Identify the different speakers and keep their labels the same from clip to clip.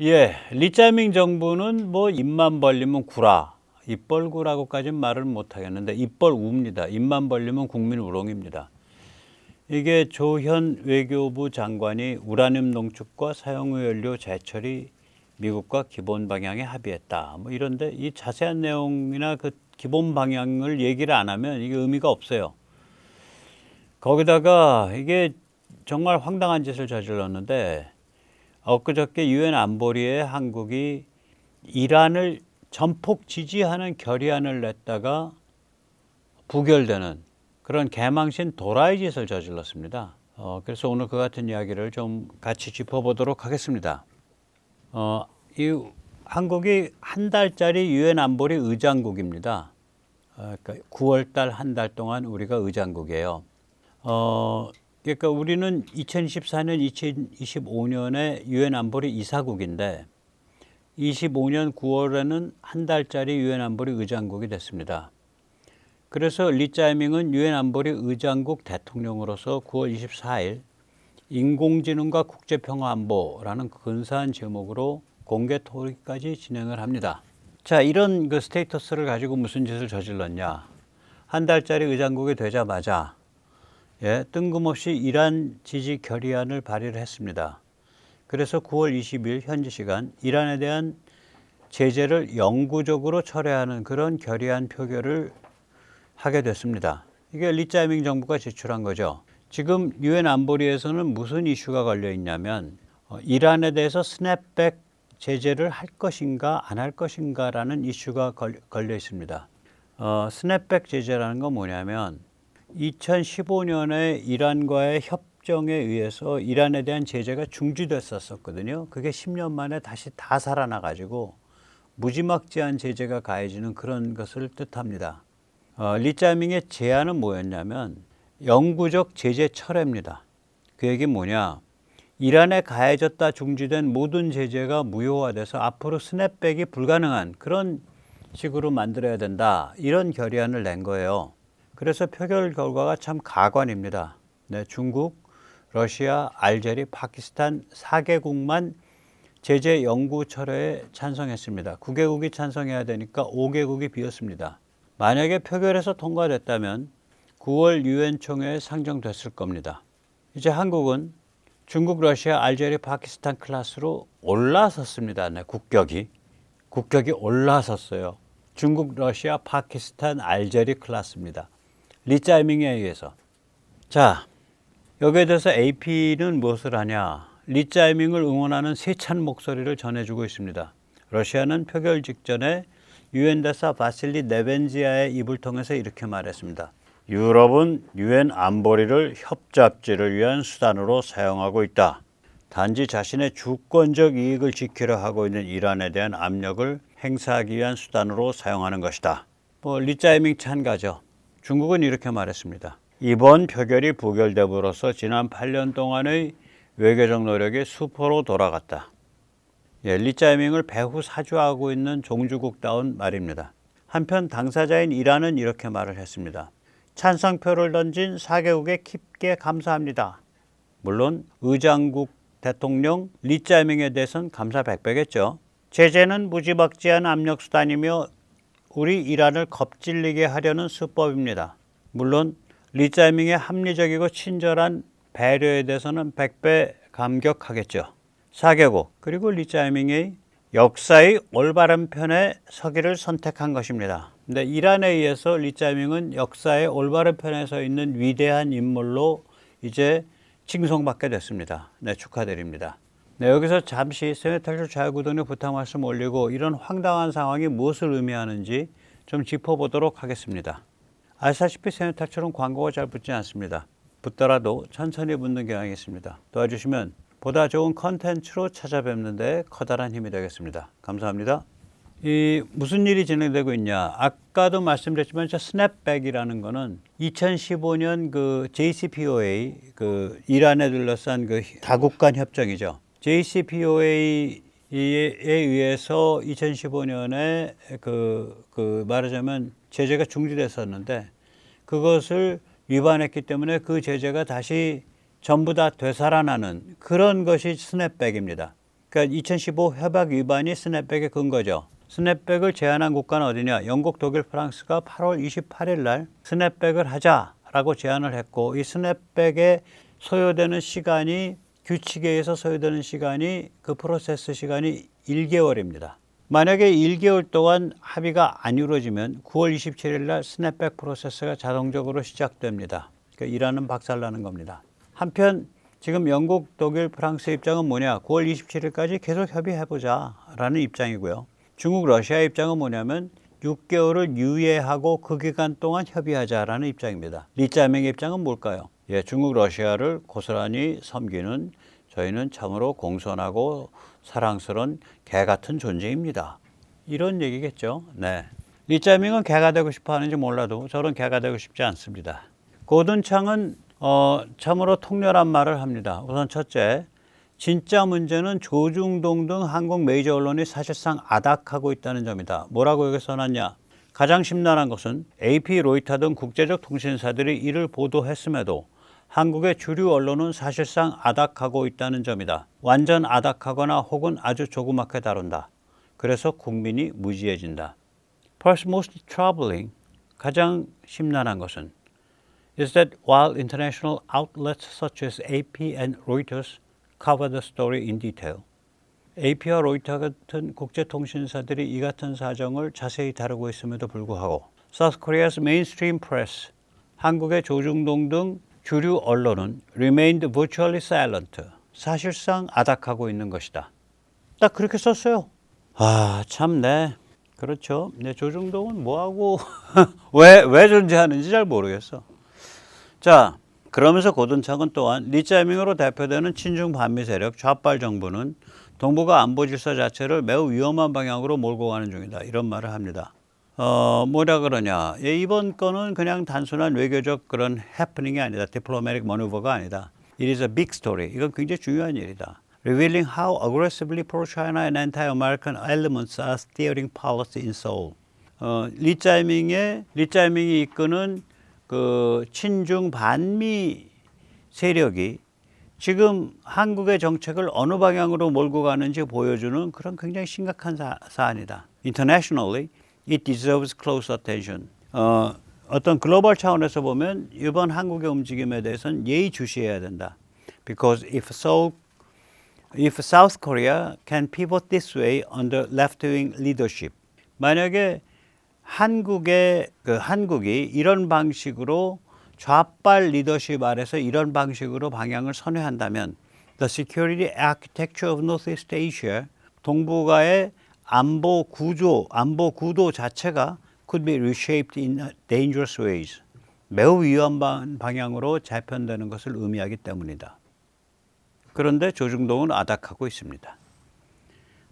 Speaker 1: 예, 리짜밍 정부는 뭐 입만 벌리면 구라, 입벌구라고까지는 말을 못하겠는데 입벌우입니다. 입만 벌리면 국민 우롱입니다. 이게 조현 외교부 장관이 우라늄 농축과 사용후 연료 재처리 미국과 기본 방향에 합의했다. 뭐 이런데 이 자세한 내용이나 그 기본 방향을 얘기를 안 하면 이게 의미가 없어요. 거기다가 이게 정말 황당한 짓을 저질렀는데 엊그저께 유엔 안보리에 한국이 이란을 전폭 지지하는 결의안을 냈다가 부결되는 그런 개망신 도라이 짓을 저질렀습니다. 그래서 오늘 그 같은 이야기를 좀 같이 짚어보도록 하겠습니다. 이 한국이 한 달짜리 유엔 안보리 의장국입니다. 그러니까 9월달 한 달 동안 우리가 의장국이에요. 그러니까 우리는 2024년, 2025년에 유엔 안보리 이사국인데 25년 9월에는 한 달짜리 유엔 안보리 의장국이 됐습니다. 그래서 리짜이밍은 유엔 안보리 의장국 대통령으로서 9월 24일 인공지능과 국제평화안보라는 근사한 제목으로 공개 토의까지 진행을 합니다. 자, 이런 그 스테이터스를 가지고 무슨 짓을 저질렀냐? 한 달짜리 의장국이 되자마자 뜬금없이 이란 지지 결의안을 발의를 했습니다. 그래서 9월 20일 현지 시간 이란에 대한 제재를 영구적으로 철회하는 그런 결의안 표결을 하게 됐습니다. 이게 리짜이밍 정부가 제출한 거죠. 지금 유엔 안보리에서는 무슨 이슈가 걸려 있냐면 이란에 대해서 스냅백 제재를 할 것인가 안 할 것인가라는 이슈가 걸려 있습니다. 스냅백 제재라는 건 뭐냐면 2015년에 이란과의 협정에 의해서 이란에 대한 제재가 중지됐었거든요. 그게 10년 만에 다시 다 살아나가지고 무지막지한 제재가 가해지는 그런 것을 뜻합니다. 리짜밍의 제안은 뭐였냐면 영구적 제재 철회입니다. 그 얘기는 뭐냐? 이란에 가해졌다 중지된 모든 제재가 무효화돼서 앞으로 스냅백이 불가능한 그런 식으로 만들어야 된다. 이런 결의안을 낸 거예요. 그래서 표결 결과가 참 가관입니다. 네, 중국, 러시아, 알제리, 파키스탄 4개국만 제재 영구 철회에 찬성했습니다. 9개국이 찬성해야 되니까 5개국이 비었습니다. 만약에 표결에서 통과됐다면 9월 유엔 총회에 상정됐을 겁니다. 이제 한국은 중국, 러시아, 알제리, 파키스탄 클래스로 올라섰습니다. 네, 국격이 올라섰어요. 중국, 러시아, 파키스탄, 알제리 클래스입니다. 리짜이밍에 의해서. 자, 여기에 대해서 AP는 무엇을 하냐? 리짜이밍을 응원하는 세찬 목소리를 전해주고 있습니다. 러시아는 표결 직전에 유엔 대사 바실리 네벤지아의 입을 통해서 이렇게 말했습니다. 유럽은 유엔 안보리를 협잡지를 위한 수단으로 사용하고 있다. 단지 자신의 주권적 이익을 지키려 하고 있는 이란에 대한 압력을 행사하기 위한 수단으로 사용하는 것이다. 리짜이밍 찬가죠. 중국은 이렇게 말했습니다. 이번 표결이 부결됨으로써 지난 8년 동안의 외교적 노력이 수포로 돌아갔다. 리짜이밍을 배후 사주하고 있는 종주국다운 말입니다. 한편 당사자인 이란은 이렇게 말을 했습니다. 찬성표를 던진 4개국에 깊게 감사합니다. 물론 의장국 대통령 리짜이밍에 대해서는 감사 백배겠죠. 제재는 무지막지한 압력수단이며 우리 이란을 겁질리게 하려는 수법입니다. 물론 리짜이밍의 합리적이고 친절한 배려에 대해서는 100배 감격하겠죠. 4개국 그리고 리짜이밍의 역사의 올바른 편에 서기를 선택한 것입니다. 근데 이란에 의해서 리짜이밍은 역사의 올바른 편에 서 있는 위대한 인물로 이제 칭송받게 됐습니다. 네, 축하드립니다. 네, 여기서 잠시 세뇌탈출 자유구독에 부탁 말씀 올리고 이런 황당한 상황이 무엇을 의미하는지 좀 짚어보도록 하겠습니다. 아시다시피 세뇌탈출은 광고가 잘 붙지 않습니다. 붙더라도 천천히 붙는 경향이 있습니다. 도와주시면 보다 좋은 컨텐츠로 찾아뵙는 데 커다란 힘이 되겠습니다. 감사합니다. 무슨 일이 진행되고 있냐? 아까도 말씀드렸지만 스냅백이라는 거는 2015년 그 JCPOA 그 이란에 둘러싼 그 다국 간 협정이죠. JCPOA에 의해서 2015년에 말하자면 제재가 중지됐었는데 그것을 위반했기 때문에 그 제재가 다시 전부 다 되살아나는 그런 것이 스냅백입니다. 그러니까 2015 협약 위반이 스냅백의 근거죠. 스냅백을 제안한 국가는 어디냐? 영국, 독일, 프랑스가 8월 28일 날 스냅백을 하자라고 제안을 했고, 이 스냅백에 소요되는 시간이, 규칙에 의해서 소요되는 시간이, 그 프로세스 시간이 1개월입니다. 만약에 1개월 동안 합의가 안 이루어지면 9월 27일 날 스냅백 프로세스가 자동적으로 시작됩니다. 그러니까 일하는 박살나는 겁니다. 한편 지금 영국, 독일, 프랑스 입장은 뭐냐? 9월 27일까지 계속 협의해보자 라는 입장이고요. 중국, 러시아 입장은 뭐냐면 6개월을 유예하고 그 기간 동안 협의하자라는 입장입니다. 리짜맹의 입장은 뭘까요? 예, 중국, 러시아를 고스란히 섬기는 저희는 참으로 공손하고 사랑스러운 개 같은 존재입니다. 이런 얘기겠죠. 네. 리짜밍은 개가 되고 싶어 하는지 몰라도 저는 개가 되고 싶지 않습니다. 고든 창은 참으로 통렬한 말을 합니다. 우선 첫째, 진짜 문제는 조중동 등 한국 메이저 언론이 사실상 아닥하고 있다는 점이다. 뭐라고 여기 써놨냐? 가장 심란한 것은 AP, 로이터 등 국제적 통신사들이 이를 보도했음에도 한국의 주류 언론은 사실상 아닥하고 있다는 점이다. 완전 아닥하거나 혹은 아주 조그맣게 다룬다. 그래서 국민이 무지해진다. Perhaps most troubling, 가장 심란한 것은 is that while international outlets such as AP and Reuters cover the story in detail, AP와 로이터 같은 국제통신사들이 이 같은 사정을 자세히 다루고 있음에도 불구하고 South Korea's mainstream press, 한국의 조중동 등 주류 언론은 remained virtually silent, 사실상 아닥하고 있는 것이다. 딱 그렇게 썼어요. 아, 참네. 그렇죠. 네, 조중동은 뭐하고 왜 존재하는지 잘 모르겠어. 자, 그러면서 고든창은 또한 리짜밍으로 대표되는 친중 반미 세력 좌빨 정부는 동북아 안보 질서 자체를 매우 위험한 방향으로 몰고 가는 중이다. 이런 말을 합니다. 뭐라 그러냐. 예, 이번 건은 그냥 단순한 외교적 그런 해프닝이 아니다. 디플로매틱 머누버가 아니다. It is a big story. 이건 굉장히 중요한 일이다. Revealing how aggressively pro-China and anti-American elements are steering policy in Seoul. 리짜밍이 이끄는 그 친중 반미 세력이 지금 한국의 정책을 어느 방향으로 몰고 가는지 보여주는 그런 굉장히 심각한 사안이다. Internationally, it deserves close attention. 어떤 글로벌 차원에서 보면 이번 한국의 움직임에 대해서는 예의주시해야 된다. Because if South Korea can pivot this way under left-wing leadership, 만약에 한국이 이런 방식으로 좌빨 리더십 아래서 이런 방식으로 방향을 선회한다면 the security architecture of Northeast Asia, 동북아의 안보 구도 자체가 could be reshaped in dangerous ways. 매우 위험한 방향으로 재편되는 것을 의미하기 때문이다. 그런데 조중동은 아닥하고 있습니다.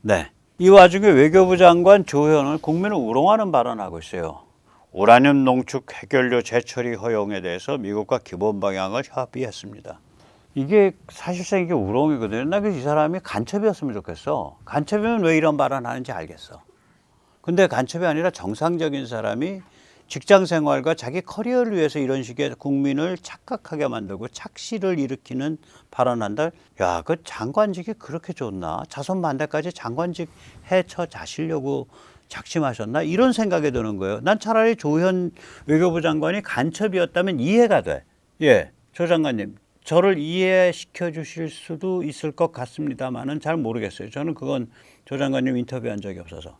Speaker 1: 네. 이 와중에 외교부 장관 조현은 국민을 우롱하는 발언을 하고 있어요. 우라늄 농축 해결료 재처리 허용에 대해서 미국과 기본 방향을 협의했습니다. 이게 사실상 이게 우롱이거든요. 나 이 사람이 간첩이었으면 좋겠어. 간첩이면 왜 이런 발언을 하는지 알겠어. 근데 간첩이 아니라 정상적인 사람이 직장 생활과 자기 커리어를 위해서 이런 식의 국민을 착각하게 만들고 착시를 일으키는 발언한다. 야, 그 장관직이 그렇게 좋나? 자손 반대까지 장관직 해쳐 자시려고 작심하셨나? 이런 생각이 드는 거예요. 난 차라리 조현 외교부 장관이 간첩이었다면 이해가 돼. 예, 조 장관님, 저를 이해시켜 주실 수도 있을 것 같습니다만은 잘 모르겠어요. 저는 그건 조 장관님 인터뷰한 적이 없어서.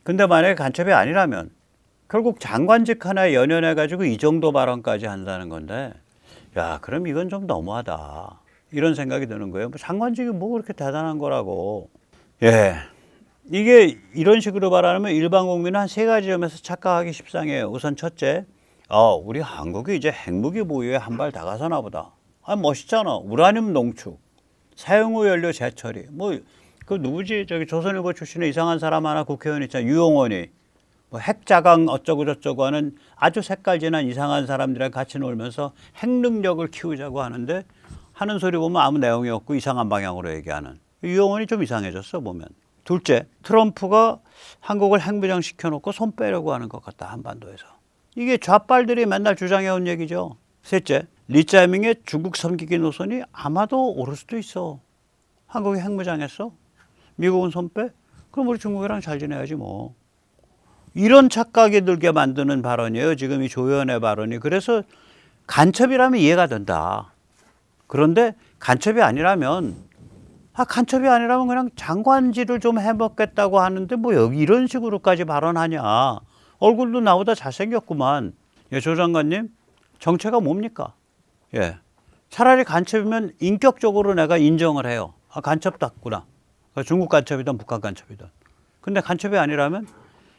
Speaker 1: 근데 만약에 간첩이 아니라면 결국 장관직 하나에 연연해가지고 이 정도 발언까지 한다는 건데, 야, 그럼 이건 좀 너무하다. 이런 생각이 드는 거예요. 뭐 장관직이 뭐 그렇게 대단한 거라고. 예. 이게 이런 식으로 말하면 일반 국민은 한 3가지 점에서 착각하기 십상해요. 우선 첫째, 우리 한국이 이제 핵무기 보유에 한 발 다가서나 보다. 멋있잖아. 우라늄 농축, 사용후 연료 재처리. 그 누구지? 저기 조선일보 출신의 이상한 사람 하나 국회의원 있잖아. 유용원이. 핵자강 어쩌고저쩌고 하는 아주 색깔진한 이상한 사람들이랑 같이 놀면서 핵 능력을 키우자고 하는데 하는 소리 보면 아무 내용이 없고 이상한 방향으로 얘기하는. 유용원이 좀 이상해졌어 보면. 둘째, 트럼프가 한국을 핵무장 시켜놓고 손 빼려고 하는 것 같다. 한반도에서. 이게 좌빨들이 맨날 주장해온 얘기죠. 셋째, 리짜밍의 중국 섬기기 노선이 아마도 오를 수도 있어. 한국이 핵무장했어? 미국은 손 빼? 그럼 우리 중국이랑 잘 지내야지 뭐. 이런 착각이 들게 만드는 발언이에요. 지금 이 조 의원의 발언이. 그래서 간첩이라면 이해가 된다. 그런데 간첩이 아니라면 그냥 장관질을 좀 해먹겠다고 하는데 뭐 여기 이런 식으로까지 발언하냐. 얼굴도 나보다 잘생겼구만. 예, 조 장관님 정체가 뭡니까? 예, 차라리 간첩이면 인격적으로 내가 인정을 해요. 아, 간첩답구나. 중국 간첩이든 북한 간첩이든. 근데 간첩이 아니라면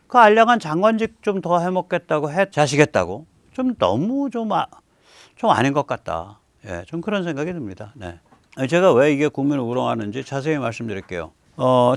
Speaker 1: 그 알량한 장관직 좀 더 해먹겠다고 자시겠다고 좀 너무 좀 아닌 것 같다. 예, 좀 그런 생각이 듭니다. 네. 제가 왜 이게 국민을 우롱하는지 자세히 말씀드릴게요.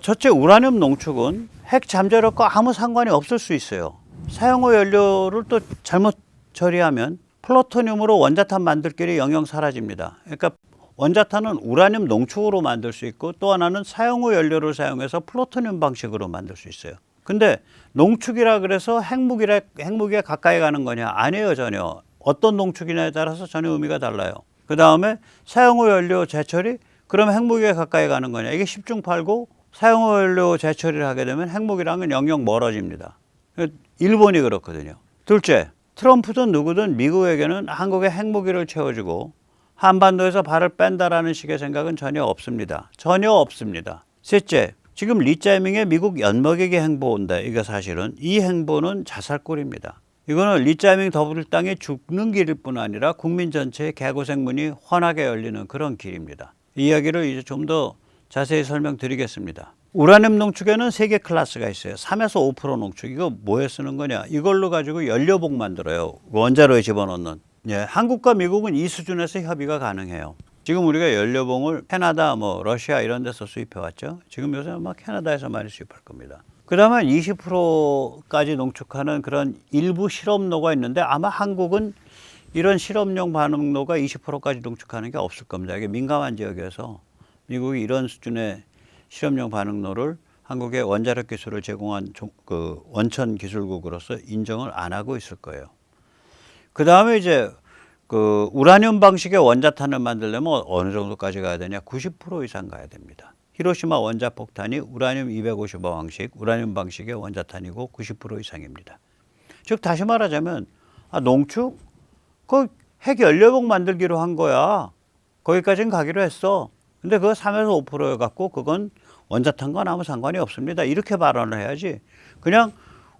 Speaker 1: 첫째, 우라늄 농축은 핵 잠재력과 아무 상관이 없을 수 있어요. 사용 후 연료를 또 잘못 처리하면 플루토늄으로 원자탄 만들 길이 영영 사라집니다. 그러니까 원자탄은 우라늄 농축으로 만들 수 있고 또 하나는 사용 후 연료를 사용해서 플루토늄 방식으로 만들 수 있어요. 근데 농축이라 그래서 핵무기에 가까이 가는 거냐? 아니에요, 전혀. 어떤 농축이냐에 따라서 전혀 의미가 달라요. 그 다음에 사용 후 연료 재처리? 그럼 핵무기에 가까이 가는 거냐? 이게 10중8구 사용 후 연료 재처리를 하게 되면 핵무기랑은 영영 멀어집니다. 일본이 그렇거든요. 둘째, 트럼프든 누구든 미국에게는 한국에 핵무기를 채워주고 한반도에서 발을 뺀다라는 식의 생각은 전혀 없습니다. 전혀 없습니다. 셋째, 지금 리짜이밍의 미국 연먹이기 행보인데 이게 사실은 이 행보는 자살골입니다. 이거는 리짜이밍 더불당이 죽는 길일 뿐 아니라 국민 전체의 개고생문이 환하게 열리는 그런 길입니다. 이 이야기를 이제 좀 더 자세히 설명드리겠습니다. 우라늄 농축에는 3개 클래스가 있어요. 3에서 5% 농축. 이거 뭐에 쓰는 거냐? 이걸로 가지고 연료봉 만들어요. 원자로에 집어넣는. 예, 한국과 미국은 이 수준에서 협의가 가능해요. 지금 우리가 연료봉을 캐나다, 러시아 이런 데서 수입해 왔죠. 지금 요새 아마 캐나다에서 많이 수입할 겁니다. 그 다음에 20%까지 농축하는 그런 일부 실험로가 있는데 아마 한국은 이런 실험용 반응로가 20%까지 농축하는 게 없을 겁니다. 이게 민감한 지역이어서 미국이 이런 수준의 실험용 반응로를 한국의 원자력 기술을 제공한 그 원천 기술국으로서 인정을 안 하고 있을 거예요. 그 다음에 이제 그 우라늄 방식의 원자탄을 만들려면 어느 정도까지 가야 되냐? 90% 이상 가야 됩니다. 히로시마 원자폭탄이 우라늄 255 방식, 우라늄 방식의 원자탄이고 90% 이상입니다. 즉 다시 말하자면 농축? 그 핵연료봉 만들기로 한 거야. 거기까지는 가기로 했어. 근데 그거 3에서 5%여갖고 그건 원자탄과 아무 상관이 없습니다. 이렇게 발언을 해야지. 그냥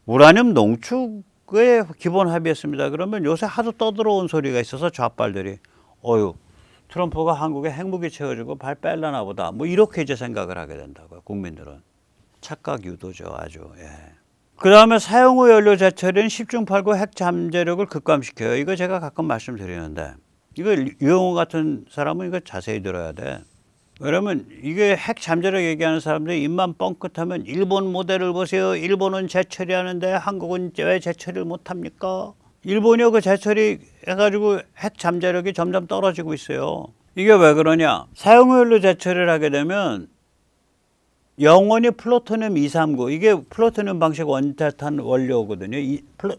Speaker 1: 우라늄 농축에 기본 합의했습니다. 그러면 요새 하도 떠들어온 소리가 있어서 좌빨들이 트럼프가 한국에 핵무기 채워주고 발 뺄라나 보다. 이렇게 이제 생각을 하게 된다고요. 국민들은. 착각 유도죠. 아주. 예. 그 다음에 사용 후 연료 재처리는 10중8구 핵 잠재력을 급감시켜요. 이거 제가 가끔 말씀드리는데 이거 유영호 같은 사람은 이거 자세히 들어야 돼. 왜냐면 이게 핵 잠재력 얘기하는 사람들이 입만 뻥끗하면 일본 모델을 보세요. 일본은 재처리하는데 한국은 왜 재처리를 못합니까? 일본이 그 재처리 해가지고 핵 잠재력이 점점 떨어지고 있어요. 이게 왜 그러냐? 사용 후 연료 재처리를 하게 되면 영원히 플루토늄 239 이게 플루토늄 방식 원자탄 원료거든요.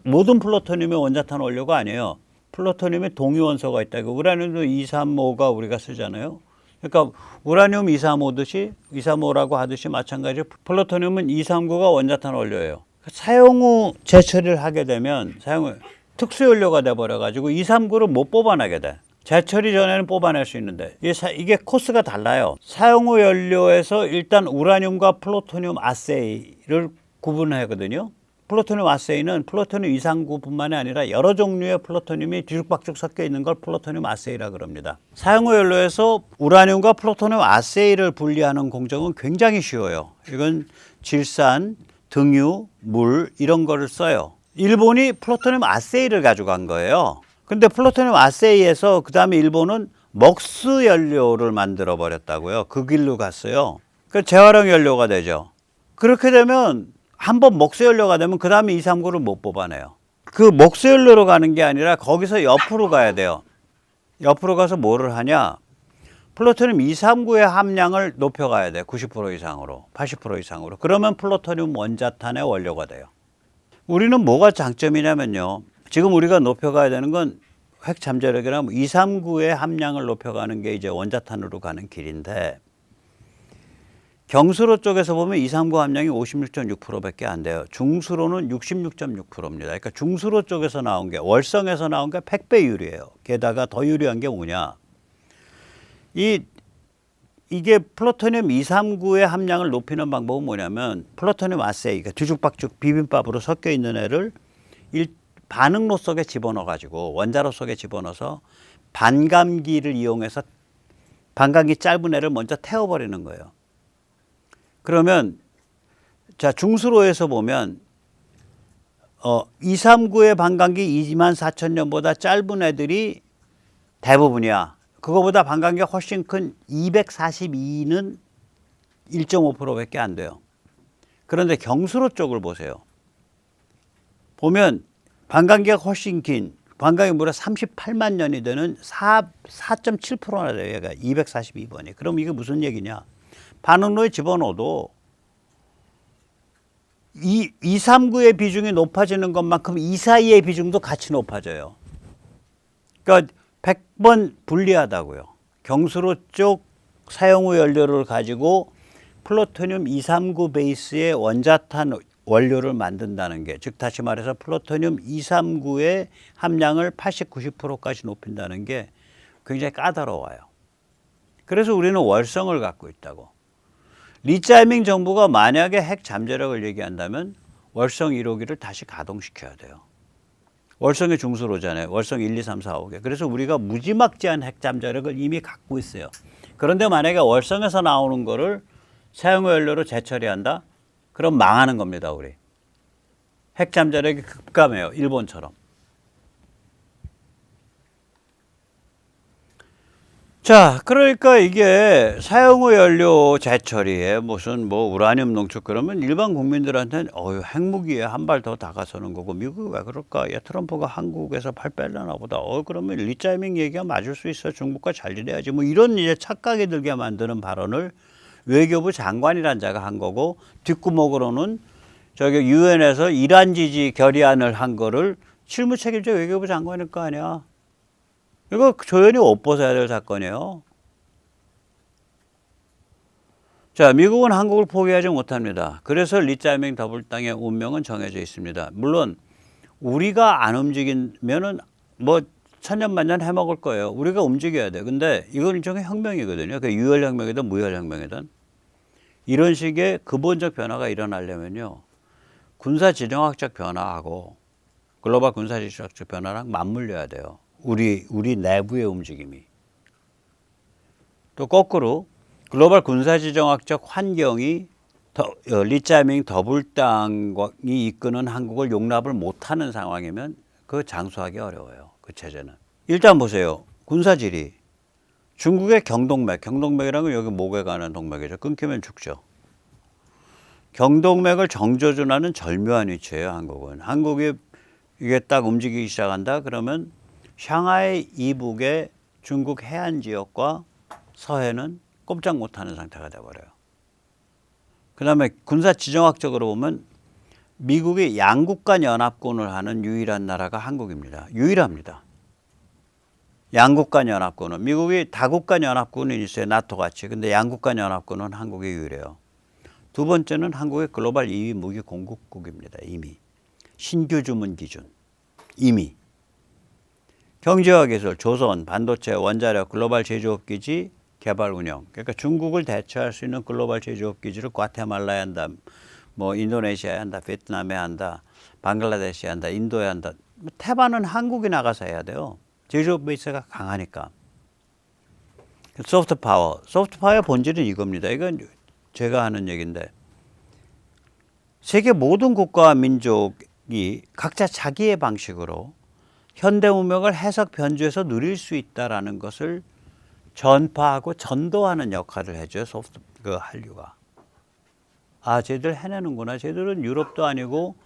Speaker 1: 모든 플루토늄이 원자탄 원료가 아니에요. 플루토늄에 동위원소가 있다. 우라늄도 235가 우리가 쓰잖아요. 그러니까 우라늄 235라고 하듯이 마찬가지로 플루토늄은 239가 원자탄 원료예요. 사용 후 재처리를 하게 되면 특수연료가 돼버려가지고 239를 못 뽑아내게 돼. 재처리 전에는 뽑아낼 수 있는데 이게 코스가 달라요. 사용 후 연료에서 일단 우라늄과 플루토늄 아세이를 구분하거든요. 플루토늄 아세이는 플루토늄 239뿐만이 아니라 여러 종류의 플루토늄이 뒤죽박죽 섞여 있는 걸 플루토늄 아세이라 그럽니다. 사용 후 연료에서 우라늄과 플루토늄 아세이를 분리하는 공정은 굉장히 쉬워요. 이건 질산, 등유, 물 이런 거를 써요. 일본이 플루토늄 아세이를 가져간 거예요. 근데 플루토늄 아세이에서 그 다음에 일본은 먹스 연료를 만들어 버렸다고요. 그 길로 갔어요. 그 재활용 연료가 되죠. 그렇게 되면 한번 먹스 연료가 되면 그 다음에 239를 못 뽑아내요. 그 먹스 연료로 가는 게 아니라 거기서 옆으로 가야 돼요. 옆으로 가서 뭐를 하냐? 플루토늄 239의 함량을 높여가야 돼요. 90% 이상으로, 80% 이상으로. 그러면 플루토늄 원자탄의 원료가 돼요. 우리는 뭐가 장점이냐면요. 지금 우리가 높여가야 되는 건 핵 잠재력이나 239의 함량을 높여가는 게 이제 원자탄으로 가는 길인데 경수로 쪽에서 보면 2, 3구 함량이 56.6%밖에 안 돼요. 중수로는 66.6%입니다. 그러니까 중수로 쪽에서 나온 게, 월성에서 나온 게 100배 유리해요. 게다가 더 유리한 게 뭐냐. 이게 플루토늄 239의 함량을 높이는 방법은 뭐냐면, 플루토늄 아세이, 그러니까 뒤죽박죽 비빔밥으로 섞여 있는 애를 반응로 속에 집어넣어 가지고, 원자로 속에 집어넣어서 반감기를 이용해서 반감기 짧은 애를 먼저 태워버리는 거예요. 그러면 자, 중수로에서 보면 239의 반감기 24,000년보다 짧은 애들이 대부분이야. 그거보다 반감기가 훨씬 큰 242는 1.5%밖에 안 돼요. 그런데 경수로 쪽을 보세요. 보면 반감기가 훨씬 긴, 반감기 무려 38만 년이 되는 4.7%나 돼요. 얘가 242번이. 그럼 이게 무슨 얘기냐. 반응로에 집어넣어도 239의 비중이 높아지는 것만큼 242의 비중도 같이 높아져요. 그러니까 100번 불리하다고요. 경수로 쪽 사용 후 연료를 가지고 플루토늄 239 베이스의 원자탄 원료를 만든다는 게, 즉 다시 말해서 플루토늄 239의 함량을 80, 90%까지 높인다는 게 굉장히 까다로워요. 그래서 우리는 월성을 갖고 있다고. 리짜이밍 정부가 만약에 핵 잠재력을 얘기한다면 월성 1호기를 다시 가동시켜야 돼요. 월성의 중수로잖아요. 월성 1, 2, 3, 4, 5개. 그래서 우리가 무지막지한 핵 잠재력을 이미 갖고 있어요. 그런데 만약에 월성에서 나오는 거를 사용 연료로 재처리한다? 그럼 망하는 겁니다, 우리. 핵 잠재력이 급감해요, 일본처럼. 자, 그러니까 이게 사용 후 연료 재처리에 무슨 뭐 우라늄 농축 그러면 일반 국민들한테는 핵무기에 한 발 더 다가서는 거고, 미국이 왜 그럴까? 야, 트럼프가 한국에서 팔 뺄려나 보다. 그러면 리짜이밍 얘기가 맞을 수 있어. 중국과 잘 지내야지. 뭐 이런 이제 착각이 들게 만드는 발언을 외교부 장관이란 자가 한 거고, 뒷구멍으로는 저기 유엔에서 이란 지지 결의안을 한 거를 실무 책임자 외교부 장관일 거 아니야. 이거 조연이 옷 벗어야 될 사건이에요. 자, 미국은 한국을 포기하지 못합니다. 그래서 리짜이밍 더블당의 운명은 정해져 있습니다. 물론 우리가 안 움직이면은 뭐 천년만년 해먹을 거예요. 우리가 움직여야 돼. 근데 이건 일종의 혁명이거든요. 그 유혈혁명이든 무혈혁명이든. 이런 식의 근본적 변화가 일어나려면요, 군사지정학적 변화하고 글로벌 군사지정학적 변화랑 맞물려야 돼요. 우리 내부의 움직임이. 또 거꾸로 글로벌 군사지정학적 환경이 리짜이밍 더블당이 이끄는 한국을 용납을 못하는 상황이면 그 장수하기 어려워요. 그 체제는. 일단 보세요. 군사지리. 중국의 경동맥이라는 건 여기 목에 가는 동맥이죠. 끊기면 죽죠. 경동맥을 정조준하는 절묘한 위치예요, 한국은. 한국이 이게 딱 움직이기 시작한다 그러면 샹하이 이북의 중국 해안 지역과 서해는 꼼짝 못하는 상태가 돼버려요. 그 다음에 군사 지정학적으로 보면 미국이 양국간 연합군을 하는 유일한 나라가 한국입니다. 유일합니다. 양국간 연합군은, 미국이 다국간 연합군은 있어요. 나토 같이. 근데 양국간 연합군은 한국이 유일해요. 두 번째는 한국의 글로벌 2위 무기 공급국입니다. 이미. 신규 주문 기준. 이미. 경제와 기술, 조선, 반도체, 원자력, 글로벌 제조업 기지 개발 운영. 그러니까 중국을 대체할 수 있는 글로벌 제조업 기지를 과테말라에 한다, 뭐 인도네시아에 한다, 베트남에 한다, 방글라데시에 한다, 인도에 한다. 태반은 한국이 나가서 해야 돼요. 제조업 베이스가 강하니까. 소프트 파워의 본질은 이겁니다. 이건 제가 하는 얘기인데, 세계 모든 국가와 민족이 각자 자기의 방식으로 현대 문명을 해석 변주해서 누릴 수 있다라는 것을 전파하고 전도하는 역할을 해줘요. 한류가. 쟤들 해내는구나. 쟤들은 유럽도 아니고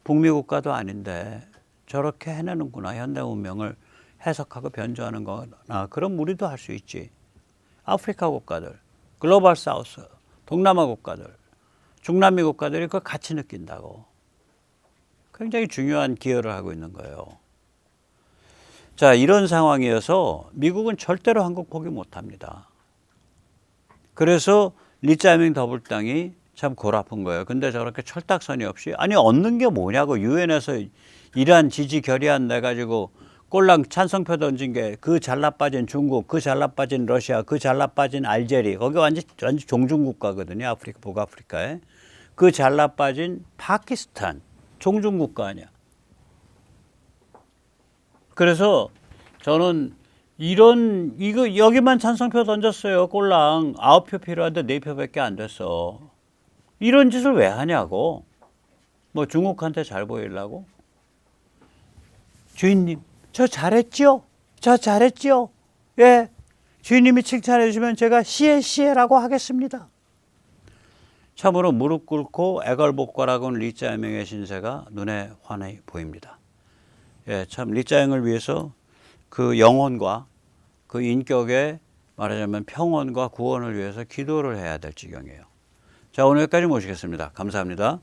Speaker 1: 북미 국가도 아닌데 저렇게 해내는구나. 현대 문명을 해석하고 변주하는 거나. 그럼 우리도 할 수 있지. 아프리카 국가들, 글로벌 사우스, 동남아 국가들, 중남미 국가들이 그걸 같이 느낀다고. 굉장히 중요한 기여를 하고 있는 거예요. 자, 이런 상황이어서 미국은 절대로 한국 포기 못합니다. 그래서 리짜밍 더블당이 참 골아픈 거예요. 근데 저렇게 철딱서니 없이 아니 얻는 게 뭐냐고 유엔에서 이란 지지 결의안 내가지고 꼴랑 찬성표 던진 게 그 잘나빠진 중국, 그 잘나빠진 러시아, 그 잘나빠진 알제리 거기 완전 종중국가거든요. 아프리카 북아프리카에 그 잘나빠진 파키스탄 종중국가 아니야. 그래서 저는 이거 여기만 찬성표 던졌어요. 꼴랑 9표 필요한데 4표밖에 안 됐어. 이런 짓을 왜 하냐고. 뭐 중국한테 잘 보이려고. 주인님, 저 잘했죠? 저 잘했죠? 예. 주인님이 칭찬해 주시면 제가 시에라고 하겠습니다. 참으로 무릎 꿇고 애걸복걸하고는 리짜맹의 신세가 눈에 환히 보입니다. 예, 참 리짜맹을 위해서 그 영혼과 그 인격의 말하자면 평온과 구원을 위해서 기도를 해야 될 지경이에요. 자, 오늘 여기까지 모시겠습니다. 감사합니다.